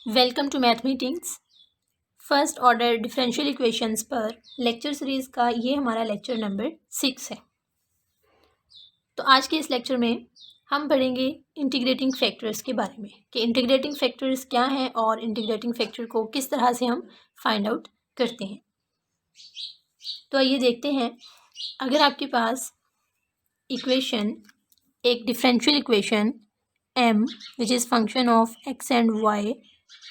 Welcome to math meetings. First order differential equations पर lecture series का ये हमारा लेक्चर नंबर 6 है। तो आज के इस लेक्चर में हम पढ़ेंगे इंटीग्रेटिंग फैक्टर्स के बारे में कि इंटीग्रेटिंग फैक्टर्स क्या हैं और इंटीग्रेटिंग फैक्टर को किस तरह से हम फाइंड आउट करते हैं। तो आइए देखते हैं। अगर आपके पास इक्वेशन एक differential equation m which is function of x and y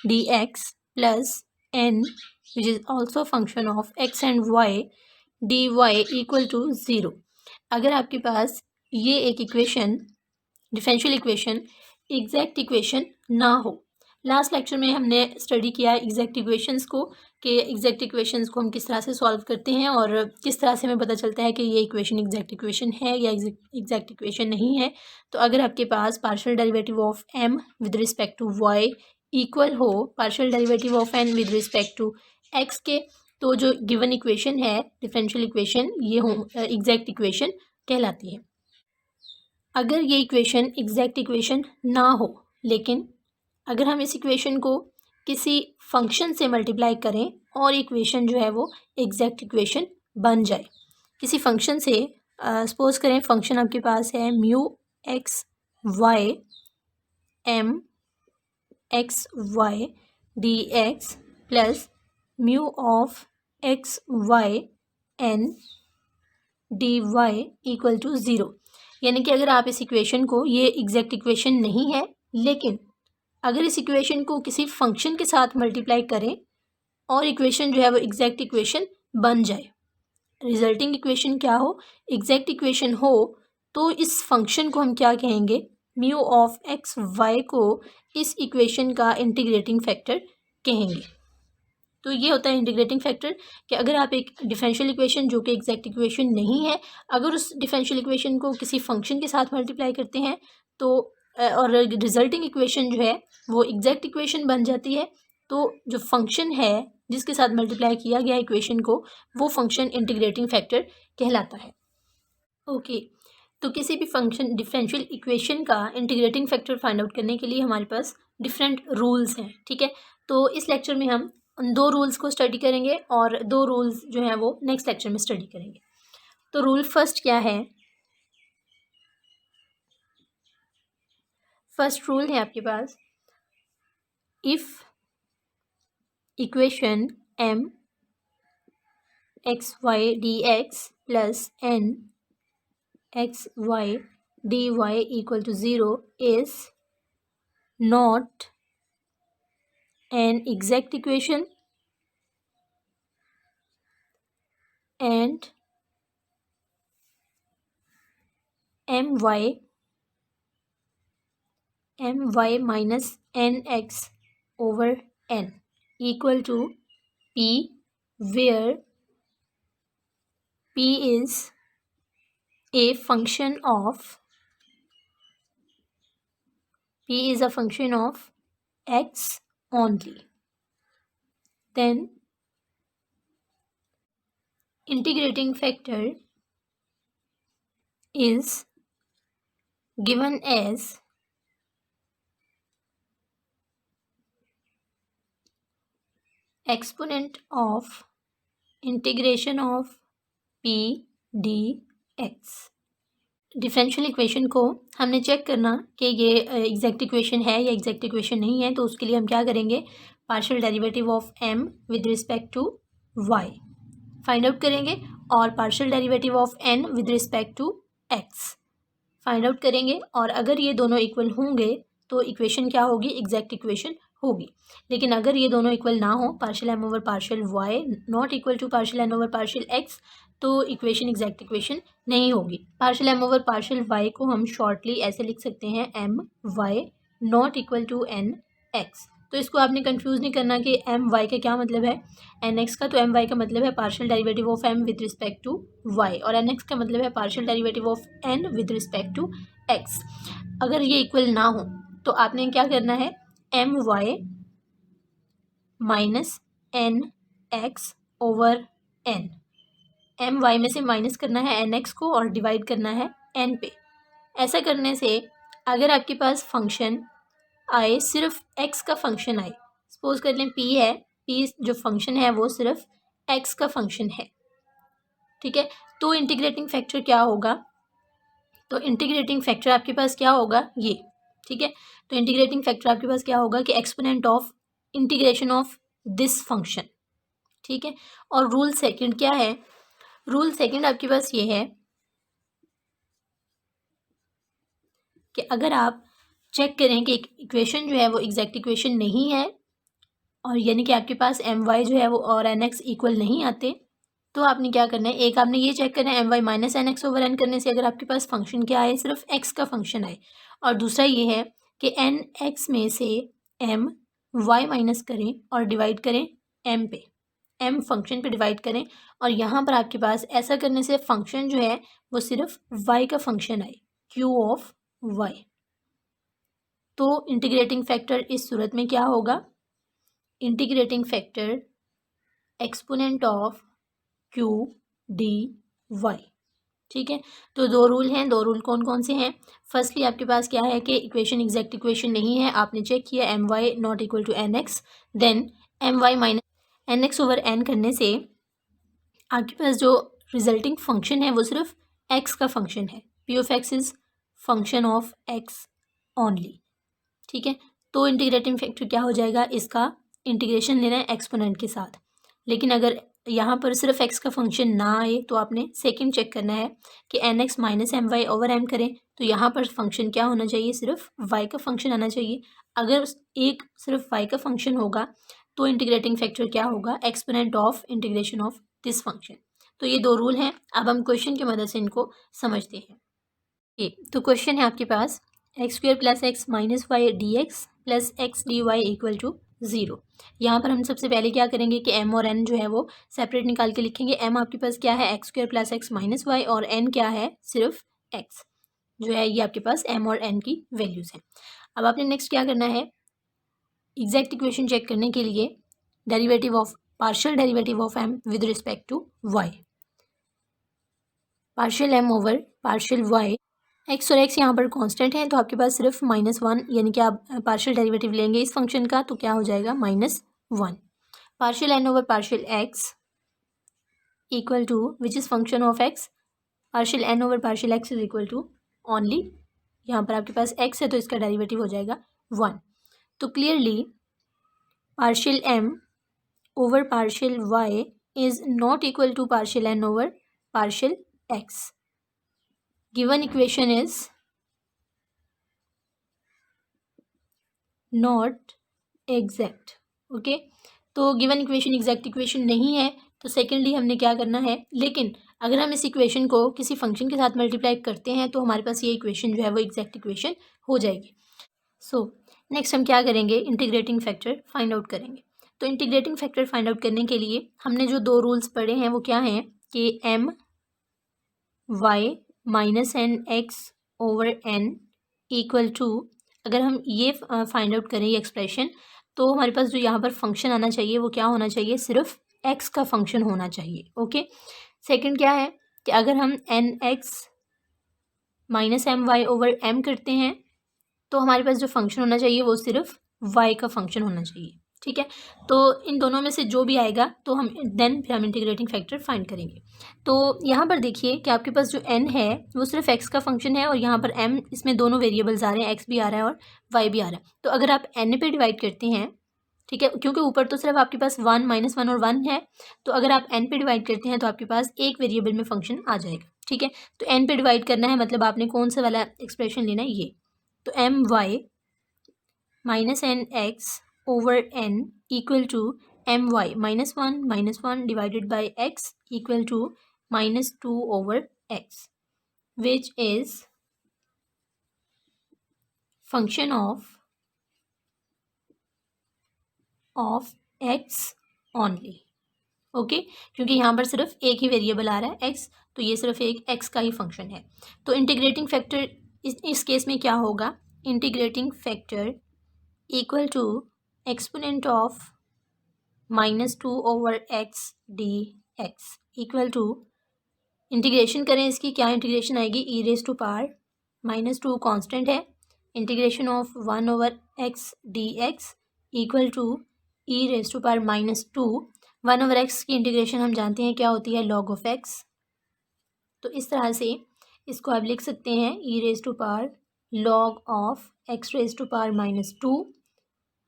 dx plus n which is also function of x and y dy equal to 0। अगर आपके पास ये एक equation differential equation exact equation ना हो, लास्ट लेक्चर में हमने study किया exact equations को कि एग्जैक्ट इक्वेशंस को हम किस तरह से सॉल्व करते हैं और किस तरह से हमें पता चलता है कि ये इक्वेशन एग्जैक्ट इक्वेशन है या एग्जैक्ट इक्वेशन नहीं है। तो अगर आपके पास partial derivative of m with respect to y equal हो partial derivative of n with respect to x के, तो जो गिवन इक्वेशन है डिफरेंशियल इक्वेशन ये एग्जैक्ट इक्वेशन कहलाती है। अगर ये इक्वेशन एग्जैक्ट इक्वेशन ना हो, लेकिन अगर हम इस इक्वेशन को किसी फंक्शन से मल्टीप्लाई करें और इक्वेशन जो है वो एग्जैक्ट इक्वेशन बन जाए, किसी फंक्शन से सपोज करें फंक्शन आपके पास है mu x y m x y d x plus mu of x y n d y equal to 0। यानी कि अगर आप इस इक्वेशन को, ये एग्जैक्ट इक्वेशन नहीं है, लेकिन अगर इस इक्वेशन को किसी फंक्शन के साथ मल्टीप्लाई करें और इक्वेशन जो है वो एग्जैक्ट इक्वेशन बन जाए, रिजल्टिंग इक्वेशन क्या हो, एग्जैक्ट इक्वेशन हो, तो इस फंक्शन को हम क्या कहेंगे, म्यू ऑफ एक्स वाई को इस इक्वेशन का इंटीग्रेटिंग फैक्टर कहेंगे। तो ये होता है इंटीग्रेटिंग फैक्टर कि अगर आप एक डिफरेंशियल इक्वेशन जो कि एग्जैक्ट इक्वेशन नहीं है, अगर उस डिफरेंशियल इक्वेशन को किसी फंक्शन के साथ मल्टीप्लाई करते हैं तो और रिजल्टिंग इक्वेशन जो है वो एग्जैक्ट इक्वेशन बन जाती है, तो जो फंक्शन है जिसके साथ मल्टीप्लाई किया गया इक्वेशन को, वो फंक्शन इंटीग्रेटिंग फैक्टर कहलाता है। ओके, तो किसी भी फंक्शन डिफरेंशियल इक्वेशन का इंटीग्रेटिंग फैक्टर फाइंड आउट करने के लिए हमारे पास डिफरेंट रूल्स हैं। ठीक है, तो इस लेक्चर में हम उन 2 रूल्स को स्टडी करेंगे और 2 रूल्स जो हैं वो नेक्स्ट लेक्चर में स्टडी करेंगे। तो रूल फर्स्ट क्या है, फर्स्ट रूल है आपके पास, if equation m x y d x plus n x y d y equal to 0 is not an exact equation and my minus nx over n equal to p, where p is a function of x only. Then integrating factor is given as exponent of integration of p dx। Differential equation को हमने check करना कि ये exact equation है या exact equation नहीं है, तो उसके लिए हम क्या करेंगे, partial derivative of m with respect to y find out करेंगे और partial derivative of n with respect to x find out करेंगे, और अगर ये दोनों इक्वल होंगे तो इक्वेशन क्या होगी, एग्जैक्ट इक्वेशन होगी। लेकिन अगर ये दोनों इक्वल ना हो, partial m over partial y not equal to partial n over partial x, तो इक्वेशन एग्जैक्ट इक्वेशन नहीं होगी। Partial m over partial y को हम शॉर्टली ऐसे लिख सकते हैं m y not equal to n x। तो इसको आपने कंफ्यूज नहीं करना कि m y का क्या मतलब है n x का, तो m y का मतलब है partial derivative of m with respect to y और n x का मतलब है partial derivative of n with respect to x। अगर ये इक्वल ना हो तो आपने क्या करना है, m y minus n x over n, m y में से माइनस करना है एन एक्स को और डिवाइड करना है एन पे। ऐसा करने से अगर आपके पास फंक्शन आए, सिर्फ एक्स का फंक्शन आए, सपोज कर लें पी है, पी जो फंक्शन है वो सिर्फ एक्स का फंक्शन है, ठीक है। तो इंटीग्रेटिंग फैक्टर क्या होगा, तो इंटीग्रेटिंग फैक्टर आपके पास क्या होगा ये, ठीक है। तो इंटीग्रेटिंग फैक्टर आपके पास क्या होगा कि exponent of integration of this function, ठीक है। और रूल सेकंड क्या है, रूल सेकंड आपके पास ये है कि अगर आप चेक करें कि इक्वेशन जो है वो एग्जैक्ट इक्वेशन नहीं है, और यानी कि आपके पास एम वाई जो है वो और एन एक्स इक्वल नहीं आते, तो आपने क्या करना है, एक आपने ये चेक करना है m y minus n x over n करने से अगर आपके पास फंक्शन क्या आए, सिर्फ एक्स का फंक्शन आए, और दूसरा ये है कि एन एक्स में से एम वाई माइनस करें और डिवाइड करें एम पे, एम फंक्शन पे डिवाइड करें, और यहाँ पर आपके पास ऐसा करने से फंक्शन जो है वो सिर्फ वाई का फंक्शन आए, क्यू ऑफ वाई। तो इंटीग्रेटिंग फैक्टर इस सूरत में क्या होगा, integrating factor exponent of q d y, ठीक है। तो दो रूल हैं, दो रूल कौन कौन से हैं, फर्स्टली आपके पास क्या है कि इक्वेशन एग्जैक्ट इक्वेशन नहीं है, आपने चेक किया m y not equal to n x, then m y minus n x over n करने से आपके पास जो रिजल्टिंग फंक्शन है वो सिर्फ एक्स का फंक्शन है, P of x is function of x only, ठीक है। तो इंटीग्रेटिंग फैक्टर क्या हो जाएगा, इसका इंटीग्रेशन लेना है एक्सपोनेंट के साथ, लेकिन अगर यहाँ पर सिर्फ एक्स का फंक्शन ना आए तो आपने सेकंड चेक करना है कि n x minus m y over m करें, तो यहाँ पर फंक्शन क्या होना चाहिए, सिर्फ वाई का फंक्शन आना चाहिए। अगर एक सिर्फ वाई का फंक्शन होगा तो इंटीग्रेटिंग फैक्टर क्या होगा, exponent of integration of this function. तो ये दो रूल हैं, अब हम क्वेश्चन की मदद से इनको समझते हैं। तो क्वेश्चन है आपके पास x square plus x minus y d x plus x d y equal to 0। यहाँ पर हम सबसे पहले क्या करेंगे कि m और n जो है वो सेपरेट निकाल के लिखेंगे। m आपके पास क्या है, x square plus x minus y, और n क्या है, सिर्फ x जो है, ये आपके पास m और n की वैल्यूज़ हैं। अब आपने नेक्स्ट क्या करना है, एग्जैक्ट इक्वेशन चेक करने के लिए derivative of partial derivative of m with respect to y, partial m over partial y, x और एक्स यहाँ पर कांस्टेंट है, तो आपके पास सिर्फ -1, यानी कि आप पार्शियल डेरिवेटिव लेंगे इस फंक्शन का तो क्या हो जाएगा, -1, partial n over partial x equal to which is function of x, partial n over partial x is equal to only, यहाँ पर आपके पास एक्स है तो इसका डेरिवेटिव हो जाएगा 1। तो clearly partial m over partial y is not equal to partial n over partial x. Given equation is not exact, okay. तो गिवन इक्वेशन एग्जैक्ट इक्वेशन नहीं है, तो सेकेंडली हमने क्या करना है, लेकिन अगर हम इस इक्वेशन को किसी फंक्शन के साथ मल्टीप्लाई करते हैं तो हमारे पास ये इक्वेशन जो है वो एग्जैक्ट इक्वेशन हो जाएगी। सो नेक्स्ट हम क्या करेंगे, इंटीग्रेटिंग फैक्टर फाइंड आउट करेंगे। तो इंटीग्रेटिंग फैक्टर फाइंड आउट करने के लिए हमने जो दो रूल्स पढ़े हैं वो क्या हैं कि m y minus n x over n equal to, अगर हम ये फाइंड आउट करें ये एक्सप्रेशन, तो हमारे पास जो यहाँ पर फंक्शन आना चाहिए वो क्या होना चाहिए, सिर्फ एक्स का फंक्शन होना चाहिए, ओके। सेकंड क्या है कि अगर हम n x minus m y over m करते हैं तो हमारे पास जो फंक्शन होना चाहिए वो सिर्फ वाई का फंक्शन होना चाहिए, ठीक है। तो इन दोनों में से जो भी आएगा तो हम फिर हम इंटीग्रेटिंग फैक्टर फाइंड करेंगे। तो यहाँ पर देखिए कि आपके पास जो n है वो सिर्फ x का फंक्शन है, और यहाँ पर m, इसमें दोनों वेरिएबल्स आ रहे हैं, x भी आ रहा है और y भी आ रहा है। तो अगर आप n पे डिवाइड करते हैं, ठीक है, क्योंकि ऊपर तो सिर्फ आपके पास 1 -1 और 1 है, तो अगर आप n पे डिवाइड करते हैं तो आपके पास एक वेरिएबल में फंक्शन आ जाएगा, ठीक है। तो n पे डिवाइड करना है, मतलब आपने कौन सा वाला एक्सप्रेशन लेना है, ये। तो m y minus n x over n equal to m y -1 divided by x equal to -2 over x, which is function of x only, okay. क्योंकि यहाँ पर सिर्फ एक ही वेरिएबल आ रहा है एक्स, तो ये सिर्फ एक एक्स का ही फंक्शन है। तो इंटीग्रेटिंग फैक्टर इस केस में क्या होगा, integrating factor equal to exponent of -2 over x d x equal to, integration करें इसकी, क्या इंटीग्रेशन आएगी, e raise to power -2 constant है, integration of 1 over x d x equal to e raise to power -2 1 over x की integration हम जानते हैं क्या होती है, लॉग ऑफ एक्स। तो इस तरह से इसको आप लिख सकते हैं e raise to power log of x raise to power -2।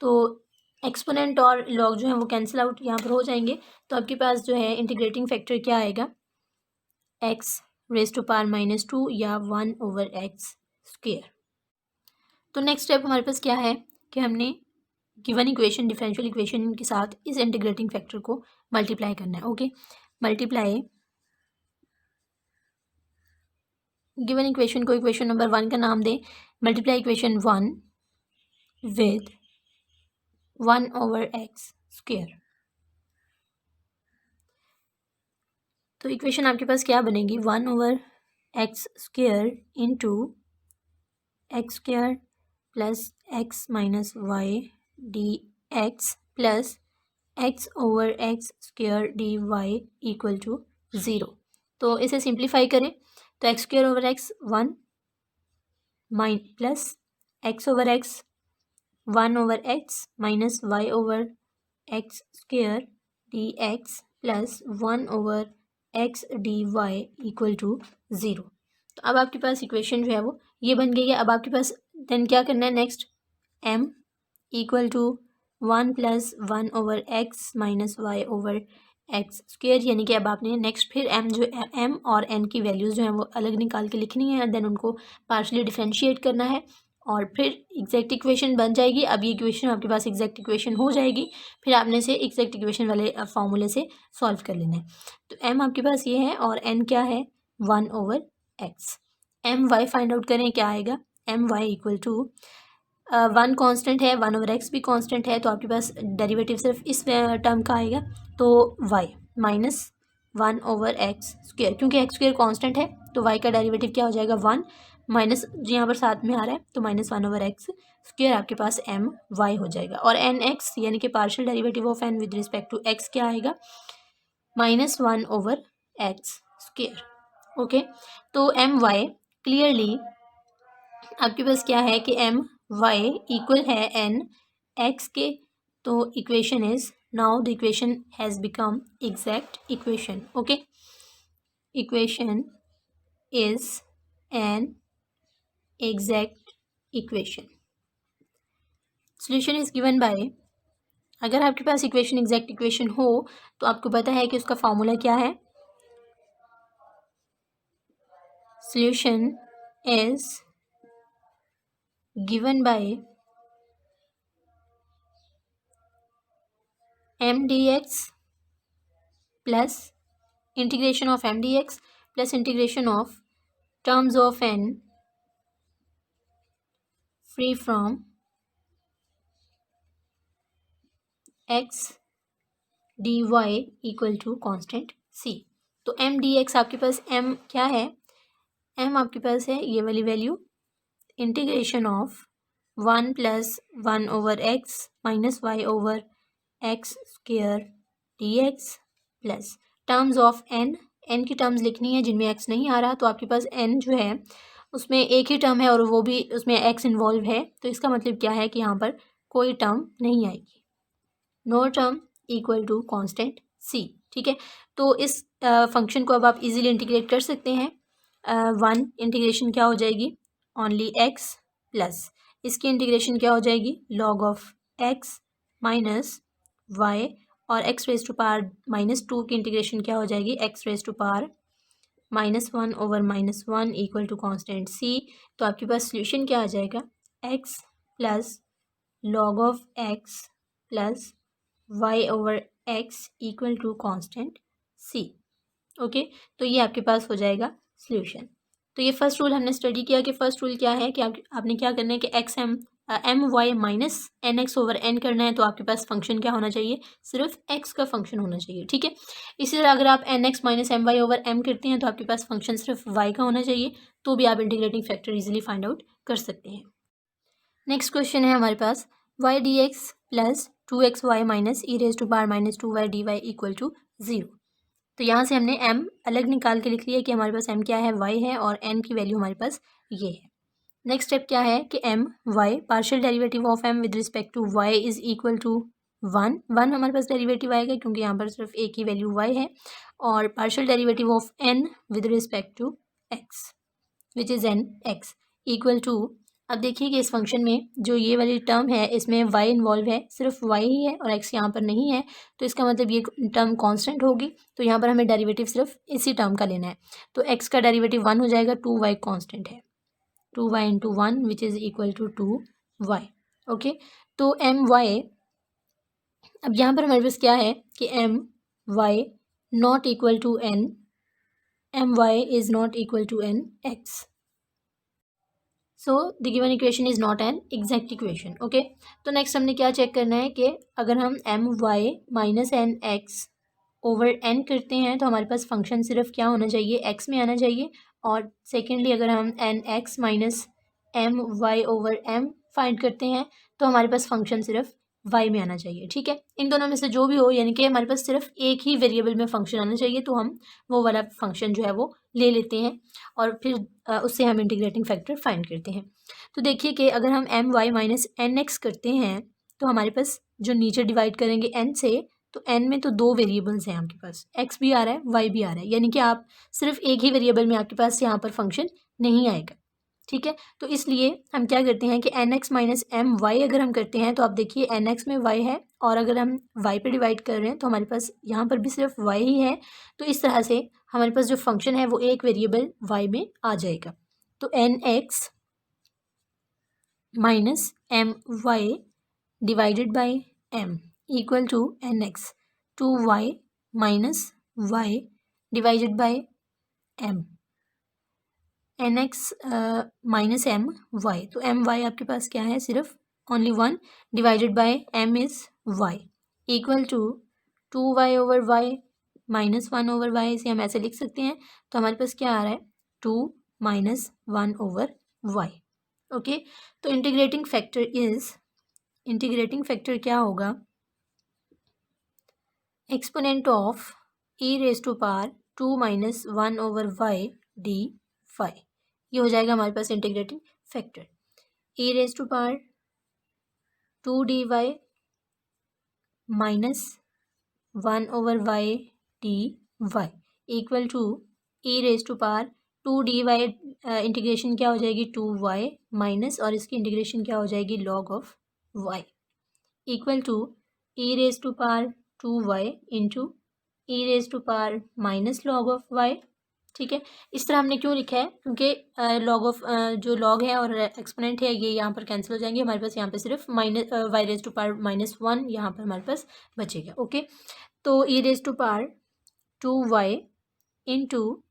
तो एक्सपोनेंट और लॉग जो है वो कैंसिल आउट यहाँ पर हो जाएंगे। तो आपके पास जो है इंटीग्रेटिंग फैक्टर क्या आएगा, एक्स रेज टू पावर -2 या 1 ओवर एक्स स्क्वायर। तो नेक्स्ट स्टेप हमारे पास क्या है कि हमने गिवन इक्वेशन डिफरेंशियल इक्वेशन के साथ इस इंटीग्रेटिंग फैक्टर को मल्टीप्लाई करना है। ओके, मल्टीप्लाई गिवन इक्वेशन को इक्वेशन नंबर 1 का नाम दें, multiply equation 1 with 1 over x square. तो इक्वेशन आपके पास क्या बनेगी, 1 over x square into x square plus x minus y d x plus x over x square d y equal to 0। तो इसे सिंप्लीफाई करें तो x square over x 1 plus x over x 1 over x minus y over x square d x plus 1 over x d y equal to 0। तो अब आपके पास equation जो है वो ये बन गई है। अब आपके पास देन क्या करना है, next m equal to 1 plus 1 over x minus y over x square, यानी कि अब आपने नेक्स्ट फिर m और n की वैल्यूज़ जो हैं वो अलग निकाल के लिखनी है, देन उनको पार्शली डिफरेंशिएट करना है और फिर एग्जैक्ट इक्वेशन बन जाएगी। अब ये इक्वेशन आपके पास एग्जैक्ट इक्वेशन हो जाएगी, फिर आपने से एग्जैक्ट इक्वेशन वाले फार्मूले से सॉल्व कर लेना है। तो m आपके पास ये है और n क्या है, 1 over x। M y find out करें, क्या आएगा, m y equal to 1 constant है, 1 ओवर एक्स भी कांस्टेंट है, तो आपके पास डेरिवेटिव सिर्फ इस टर्म का आएगा, तो y minus 1 over x square, क्योंकि एक्स स्क्वायर कांस्टेंट है तो y का डेरिवेटिव क्या हो जाएगा, 1 माइनस यहाँ पर साथ में आ रहा है तो -1 ओवर एक्स स्क्वायर आपके पास एम वाई हो जाएगा। और एन एक्स यानी कि partial derivative of n with respect to x क्या आएगा, -1 ओवर एक्स स्क्वायर। ओके, तो एम वाई क्लियरली आपके पास क्या है कि एम वाई इक्वल है एन एक्स के। तो equation is now the equation has become exact equation. Okay, equation is an exact equation. Solution is given by, अगर आपके पास इक्वेशन एग्जैक्ट इक्वेशन हो तो आपको पता है कि उसका फॉर्मूला क्या है, solution is given by m dx plus integration of m dx plus integration of terms of n free from x dy equal to constant c। तो m dx आपके पास m क्या है, m आपके पास है ये वाली value, integration of 1 plus 1 over x minus y over x square d x plus terms of n, n की टर्म्स लिखनी है जिनमें एक्स नहीं आ रहा, तो आपके पास एन जो है उसमें एक ही टर्म है और वो भी उसमें एक्स इन्वॉल्व है, तो इसका मतलब क्या है कि यहाँ पर कोई टर्म नहीं आएगी, no term equal to constant c. ठीक है, तो इस फंक्शन को अब आप इजीली इंटीग्रेट कर सकते हैं। 1 इंटीग्रेशन क्या हो जाएगी, ओनली एक्स प्लस इसकी इंटीग्रेशन क्या हो जाएगी, log of x minus y, और एक्स रेज टू पावर -2 की इंटीग्रेशन क्या हो जाएगी, x raise to power -1 over -1 equal to constant c. तो आपके पास सॉल्यूशन क्या आ जाएगा, x plus log of x plus y over x equal to constant c. Okay, तो ये आपके पास हो जाएगा सॉल्यूशन। तो ये फर्स्ट रूल हमने स्टडी किया कि फर्स्ट रूल क्या है कि आपने क्या करना है कि x m y minus n x over n करना है, तो आपके पास फंक्शन क्या होना चाहिए, सिर्फ एक्स का फंक्शन होना चाहिए। ठीक है, इसी तरह अगर आप n x minus m y over m करते हैं तो आपके पास फंक्शन सिर्फ वाई का होना चाहिए, तो भी आप integrating factor easily find out कर सकते हैं। नेक्स्ट क्वेश्चन है हमारे पास, y d x plus 2xy minus e raise to power -2y dy equal to 0। तो यहाँ से हमने m अलग निकाल के लिख लिया कि हमारे पास m क्या है, y है, और n की वैल्यू हमारे पास ये है। नेक्स्ट स्टेप क्या है कि m y partial derivative of m with respect to y is equal to one हमारे पास डेरिवेटिव आएगा क्योंकि यहाँ पर सिर्फ एक ही वैल्यू y है, और partial derivative of n with respect to x which is n x equal to, अब देखिए कि इस फंक्शन में जो ये वाली टर्म है इसमें y इन्वॉल्व है, सिर्फ y ही है और x यहाँ पर नहीं है, तो इसका मतलब ये टर्म कांस्टेंट होगी, तो यहाँ पर हमें डेरिवेटिव सिर्फ इसी टर्म का लेना है। तो x का डेरिवेटिव 1 हो जाएगा, 2y कांस्टेंट है, 2y into 1 which is equal to 2y। Okay, तो my, अब यहाँ पर हमारे पास क्या है कि my not equal to n, my is not equal to n x, so the given equation is not an exact equation. Okay, तो next हमने क्या चेक करना है कि अगर हम my minus n x over n करते हैं तो हमारे पास फंक्शन सिर्फ क्या होना चाहिए, x में आना चाहिए, और सेकेंडली अगर हम n x minus m y over m find करते हैं तो हमारे पास फंक्शन सिर्फ y में आना चाहिए। ठीक है, इन दोनों में से जो भी हो, यानी कि हमारे पास सिर्फ एक ही वेरिएबल में फंक्शन आना चाहिए, तो हम वो वाला फंक्शन जो है वो ले लेते हैं और फिर उससे हम इंटीग्रेटिंग फैक्टर फाइंड करते हैं। तो देखिए कि अगर हम m y minus n x करते हैं तो हमारे पास जो नीचे डिवाइड करेंगे n से, तो n में तो दो वेरिएबल्स हैं आपके पास, x भी आ रहा है y भी आ रहा है, यानी कि आप सिर्फ एक ही वेरिएबल में आपके पास यहाँ पर फंक्शन नहीं आएगा। ठीक है, तो इसलिए हम क्या करते हैं कि n x minus m y अगर हम करते हैं तो आप देखिए एन एक्स में y है, और अगर हम y पे डिवाइड कर रहे हैं तो हमारे पास यहाँ पर भी सिर्फ y ही है, तो इस तरह से हमारे पास जो फंक्शन है वो एक वेरिएबल y में आ जाएगा। तो n x minus m y divided by m equal to n x, two y minus y divided by m, n x minus m y, तो एम वाई आपके पास क्या है, सिर्फ only one divided by m is y equal to two y over y minus one over y, इसे हम ऐसे लिख सकते हैं। तो हमारे पास क्या आ रहा है, two minus one over y. Okay, तो इंटीग्रेटिंग फैक्टर क्या होगा, exponent of e raise to power two minus one over y d phi, ये हो जाएगा हमारे पास integrating factor. E raise to power two d y minus one over y d y equal to e raise to power two d y, integration क्या हो जाएगी, to y minus, और इसकी इंटीग्रेशन क्या हो जाएगी, log of y equal to e raise to power two y into e raise to power minus log of y. ठीक है, इस तरह हमने क्यों लिखा है, क्योंकि लॉग ऑफ जो लॉग है और एक्सपोनेंट है ये यहाँ पर कैंसिल हो जाएंगे, हमारे पास यहाँ पे सिर्फ minus y raise to power minus one यहाँ पर हमारे पास बचेगा। ओके, तो e raise to power two y into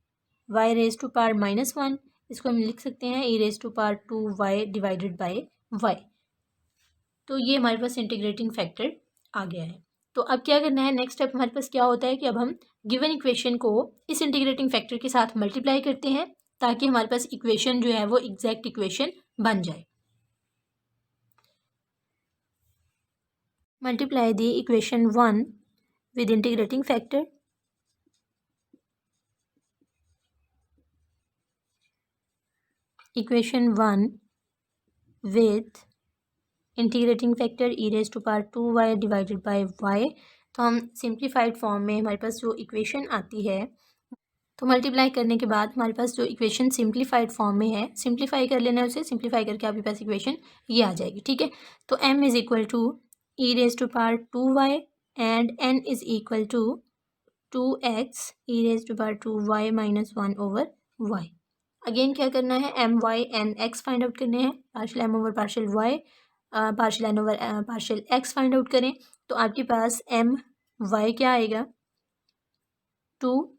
y raise to power minus one, इसको हम लिख सकते हैं e raise to power two y divided by y. तो ये हमारे पास इंटीग्रेटिंग फैक्टर आ गया है। तो अब क्या करना है, नेक्स्ट स्टेप हमारे पास क्या होता है कि अब हम गिवन इक्वेशन को इस इंटीग्रेटिंग फैक्टर के साथ मल्टीप्लाई करते हैं ताकि हमारे पास इक्वेशन जो है वो एग्जैक्ट इक्वेशन बन जाए। Multiply the equation 1 with integrating factor, equation 1 with integrating factor e raise to power two y divided by y. तो हम सिंप्लीफाइड फॉर्म में हमारे पास जो इक्वेशन आती है, तो मल्टीप्लाई करने के बाद हमारे पास जो इक्वेशन सिंप्लीफाइड फॉर्म में है, सिंप्लीफाई कर लेना है उसे, सिंप्लीफाई करके आपके पास इक्वेशन ये आ जाएगी। ठीक है, तो m is equal to e raise to power two y and n is equal to two x e raise to power two y minus one over y. Again क्या करना है, m y n x find out करने हैं, partial m over partial y partial n over partial x find out करें, तो आपके पास m y क्या आएगा, two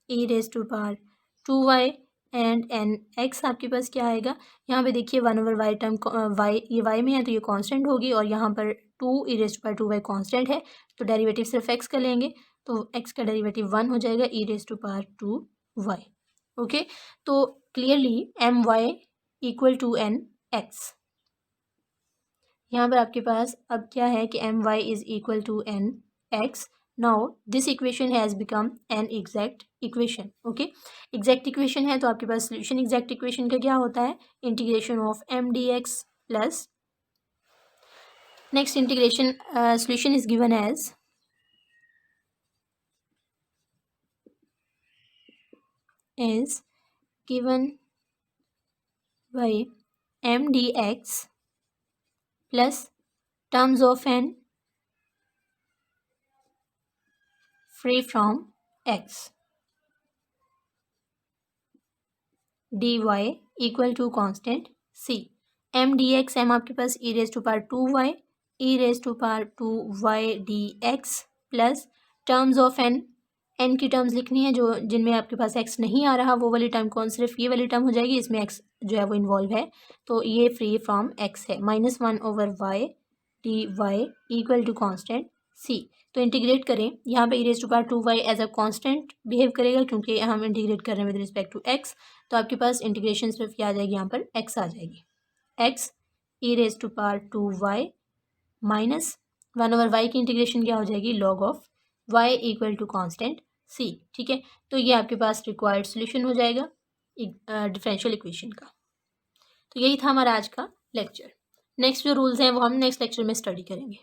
e raise to power two y and N x आपके पास क्या आएगा, यहाँ पे देखिए one over y term y, ये वाई में है तो ये कांस्टेंट होगी, और यहाँ पर two e raise to power two y constant है, तो डेरिवेटिव सिर्फ एक्स का लेंगे, तो एक्स का डेरिवेटिव वन हो जाएगा e raise to power two y. Okay, तो clearly m y equal to n x, यहाँ पर आपके पास अब क्या है कि m y is equal to n x. Now this equation has become an exact equation. Okay, exact equation है तो आपके पास सोल्यूशन एग्जैक्ट इक्वेशन का क्या होता है, integration of m d x plus next integration solution is given as by m dx plus terms of n free from x dy equal to constant c. m dx m आपके पास e raised to power 2y e raised to power 2y dx plus terms of n की terms लिखनी है जो जिनमें आपके पास x नहीं आ रहा, वो वाली टर्म कौन, सिर्फ ये वाली टर्म हो जाएगी, इसमें x जो है वो इन्वॉल्व है, तो ये फ्री फ्रॉम x है. -1/y dy equal to constant c. तो इंटीग्रेट करें, यहाँ पे e raised to power 2y as a constant behave करेगा क्योंकि हम इंटीग्रेट कर रहे हैं विद रिस्पेक्ट टू x, तो आपके पास इंटीग्रेशन सिर्फ क्या आ जाएगी, यहाँ पर x आ जाएगी. x e raised to power 2y -1/y की इंटीग्रेशन क्या हो जाएगी, log of y equal to constant c. ठीक है, तो ये आपके पास रिक्वायर्ड सोल्यूशन हो जाएगा डिफरेंशियल इक्वेशन का. तो यही था हमारा आज का लेक्चर. नेक्स्ट जो रूल्स हैं वो हम नेक्स्ट लेक्चर में स्टडी करेंगे.